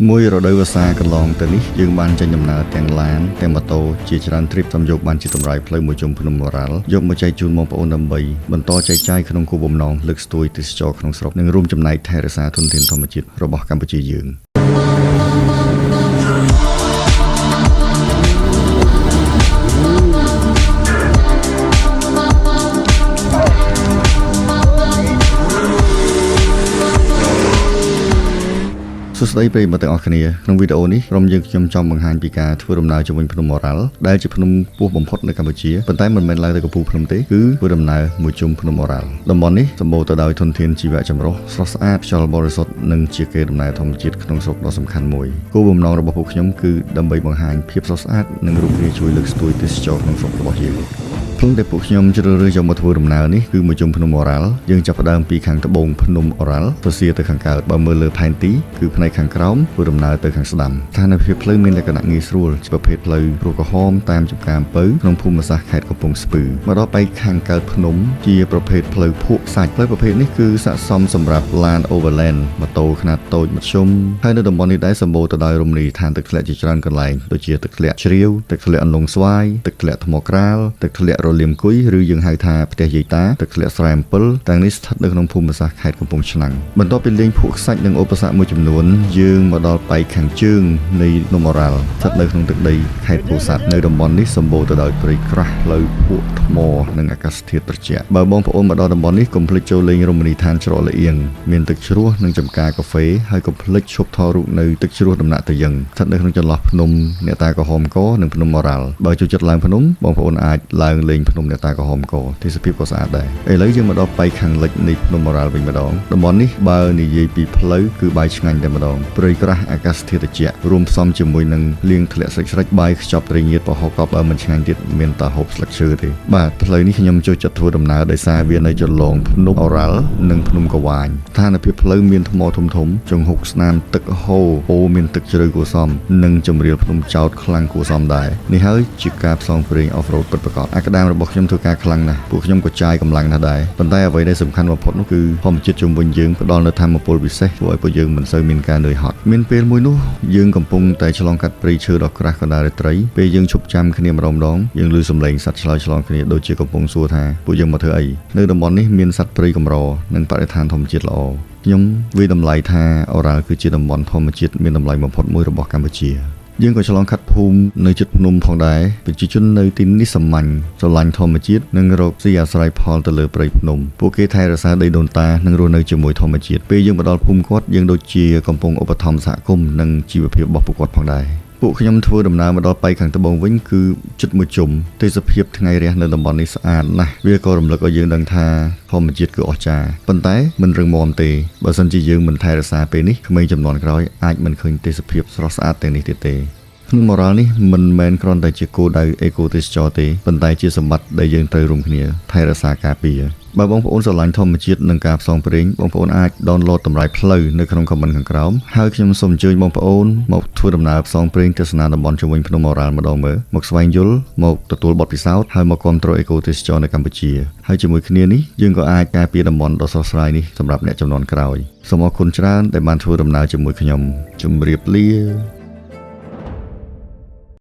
មួយរដូវវស្សាកន្លងទៅនេះយើងបានចេញដំណើរទាំងឡានទាំងម៉ូតូជាច្រើនទ្រីបតាមយកបានជាតម្រាយផ្លូវមួយជុំភ្នំអូរ៉ាល់យកមកចែកជូនបងប្អូនដើម្បីបន្តចែកចាយក្នុងគោលបំណងលើកស្ទួយទេសចរក្នុងស្រុកនិងរួមចំណែកថែរក្សាធនធានធម្មជាតិរបស់កម្ពុជាយើងសួស្តីប្រិយមិត្តទាំងអស់គ្នាក្នុងវីដេអូនេះក្រុមយើងខ្ញុំចង់បង្ហាញពីការធ្វើដំណើរជុំវិញភ្នំអូរ៉ាល់ដែលជាភ្នំខ្ពស់បំផុតនៅកម្ពុជាប៉ុន្តែមិនមែនឡើងទៅកំពូលភ្នំទេគឺធ្វើដំណើរមួយជុំភ្នំអូរ៉ាល់តំបន់នេះសម្បូរទៅដោយធនធានជីវៈចម្រុះស្រស់ស្អាតខ្យល់បរិសុទ្ធនិងជាកេរដំណែលធម្មជាតិក្នុងស្រុកដ៏សំខាន់មួយគោលបំណងរបស់ពួកខ្ញុំគឺដើម្បីបង្ហាញភាពស្រស់ស្អាតនិងរូបរាងជួយលើកស្ទួយទេសចរក្នុងស្រុករបស់យើងភ្នំដែលពួកខ្ញុំជ្រើសរើសយកមកធ្វើដំណើរនេះគឺមួយជុំភ្នំអូរ៉ាល់យើងចាប់ផ្ដើមពីខាងត្បូងភ្នំអូរ៉ាល់ទៅសៀទៅខាងកើតបើមើលលើផែនទីគឺផ្នែកខាងក្រោមធ្វើដំណើរទៅខាងស្ដាំស្ថានភាពផ្លូវមានលក្ខណៈងាយស្រួលជាប្រភេទផ្លូវព្រោះក្រហមតាមចំការអំពៅក្នុងភូមិសាស្ត្រខេត្តកំពង់ស្ពឺមកដល់បែកខាងកើតភ្នំជាប្រភេទផ្លូវភក់សាច់ផ្លូវប្រភេទនេះគឺស័ក្តិសមសម្រាប់ឡាន overland ម៉ូតូខ្នាតតូចមធ្យមហើយនៅតំបន់នេះដែរសម្បូរទៅដោយរមណីយដ្ឋានទឹកធ្លាក់ជាច្រើនកន្លែងដូចជាទឹកធ្លាក់ជ្រាវទឹកធ្លាក់អន្លង់ស្វាយទឹកធ្លាក់ថ្មក្រាលទឹកធ្លាក់រលៀមគុយឬយើងហៅថាផ្ទះយាយតាទឹកធ្លាក់ស្រែអំពិលទាំងនេះស្ថិតនៅក្នុងភូមិសាស្ត្រខេត្តកំពង់ឆ្នាំងបន្ទាប់ពីលេងភក់ខ្សាច់និងឧបសគ្គមួយចំនួនយើងមកដល់បែកខាងជើងនៃភ្នំអូរ៉ាល់ស្ថិតនៅក្នុងទឹកដីខេត្តពោធិ៍សាត់នៅតំបន់នេះសម្បូរទៅដោយព្រៃក្រាស់ផ្លូវភក់ថ្មនិងអាកាសធាតុត្រជាក់បើបងប្អូនមកដល់តំបន់នេះកុំភ្លេចចូលលេងរមណីយដ្ឋានច្រកល្អៀងមានទឹកជ្រោះនិងចំការកាហ្វេហើយកុំភ្លេចឈប់ថតរូបនៅទឹកជ្រោះដំណាក់ត្រយឹងស្ថិតនៅក្នុងចន្លោះភ្នំអ្នកតាក្រហមកនិងភ្នំអូរ៉ាល់បើចូលចិត្តឡើងភ្នំបងប្អូនអាចឡើងលេងភ្នំអ្នកតាក្រហមកទេសភាពក៏ស្អាតដែរឥឡូវយើងមកដល់បែកខាងលិចនៃភ្នំអូរ៉ាល់វិញម្ដងតំបន់នេះបើនិយាយពីផ្លូវគឺបាយឆ្ងាញ់តែម្ដងព្រៃក្រាស់អាកាសធាតុត្រជាក់រួមផ្សំជាមួយនឹងលៀងធ្លាក់ស្រិចបាយខ្ចប់ត្រីងៀតប្រហុកក៏បើមិនឆ្ងាញ់ទៀតមានតែហូបស្លឹកឈើទេបាទផ្លូវនេះខ្ញុំចូលចិត្តធ្វើដំណើរដោយសារវានៅចន្លងភ្នំអូរ៉ាល់និងភ្នំកវាញស្ថានភាពផ្លូវមានថ្មធំធំចង្ហុកស្នាមទឹកហូរអូមានទឹកជ្រៅគួរសមនិងជម្រាលភ្នំចោតខ្លាំងគួរសមដែរនេះហើយជាការផ្សងព្រេង off road ពិតប្រាកដអាក្ដាមរបស់ខ្ញុំធ្វើការខ្លាំងណាស់ពួកខ្ញុំក៏ចាយកម្លាំងណាស់ដែរប៉ុន្តែអ្វីដែលសំខាន់បំផុតនោះគឺធម្មជាតិជុំវិញយើងផ្ដល់នូវធម៌ពលពិសេសធ្វើឲ្យពួកយើងមិនសូវមានការនឿយហត់មានពេលមួយនោះយើងកំពុងតែឆ្លងកាត់ព្រៃឈើដ៏ក្រាស់កណ្ដាលរាត្រីពេលយើងឈប់ចាំគ្នាម្ដងយើងឮសំឡេងសត្វឆ្លើយឆ្លងគ្នាដូចជាកំពុងសួរថាពួកយើងមកធ្វើអីនៅតំបន់នេះមានសត្វព្រៃកម្រនិងបរិស្ថានធម្មជាតិល្អខ្ញុំវាយតម្លៃថាអូរ៉ាល់គឺជាតំបន់ធម្មជាតិមានតម្លៃបំផុតមួយរបស់កម្ពុជាយើងក៏ឆ្លងកាត់ភូមិនៅជិតភ្នំផងដែរប្រជាជននៅទីនេះសាមញ្ញស្រឡាញ់ធម្មជាតិនិងរកស៊ីអាស្រ័យផលទៅលើព្រៃភ្នំពួកគេថែរក្សាដីដូនតានិងរស់នៅជាមួយធម្មជាតិពេលយើងមកដល់ភូមិគាត់យើងដូចជាកំពុងឧបត្ថម្ភសហគមន៍និងជីវភាពរបស់ពួកគាត់ផងដែរពួកខ្ញុំធ្វើដំណើរមកដល់ប៉ៃខាងត្បូងវិញគឺជិតមួយជុំទេសភាពថ្ងៃរះនៅតំបន់នេះស្អាតណាស់វាក៏រំលឹកឲ្យយើងដឹងថាធម្មជាតិគឺអស្ចារ្យប៉ុន្តែមិនរឹងមាំទេបើសិនជាយើងមិនថែរក្សាពេលនេះក្មេងជំនាន់ក្រោយអាចមិនឃើញទេសភាពស្រស់ស្អាតទាំងនេះទៀតទេភ្នំអូរ៉ាល់នេះមិនមែនគ្រាន់តែជាគោលដៅអេកូទេសចរទេប៉ុន្តែជាសម្បត្តិដែលយើងត្រូវរួមគ្នាថែរក្សាការពារបើបងប្អូនស្រឡាញ់ធម្មជាតិនិងការផ្សងព្រេងបងប្អូនអាចដោនឡូតតម្រាយផ្លូវនៅក្នុងខមមិនខាងក្រោមហើយខ្ញុំសូមអញ្ជើញបងប្អូនមកធ្វើដំណើរផ្សងព្រេងទស្សនាតំបន់ជុំវិញភ្នំអូរ៉ាល់ម្ដងមើលមកស្វែងយល់មកទទួលបទពិសោធន៍ហើយមកគ្រប់គ្រងអេកូទេសចរនៅកម្ពុជាហើយជាមួយគ្នានេះយើងក៏អាចការពារតំបន់ដ៏ស្រស់ស្រាយនេះសម្រាប់អ្នកជំនាន់ក្រោយសូមអរគុណច្រើនដែលបានធ្វើដំណើរជាមួយខ្ញុំជម្រាបលា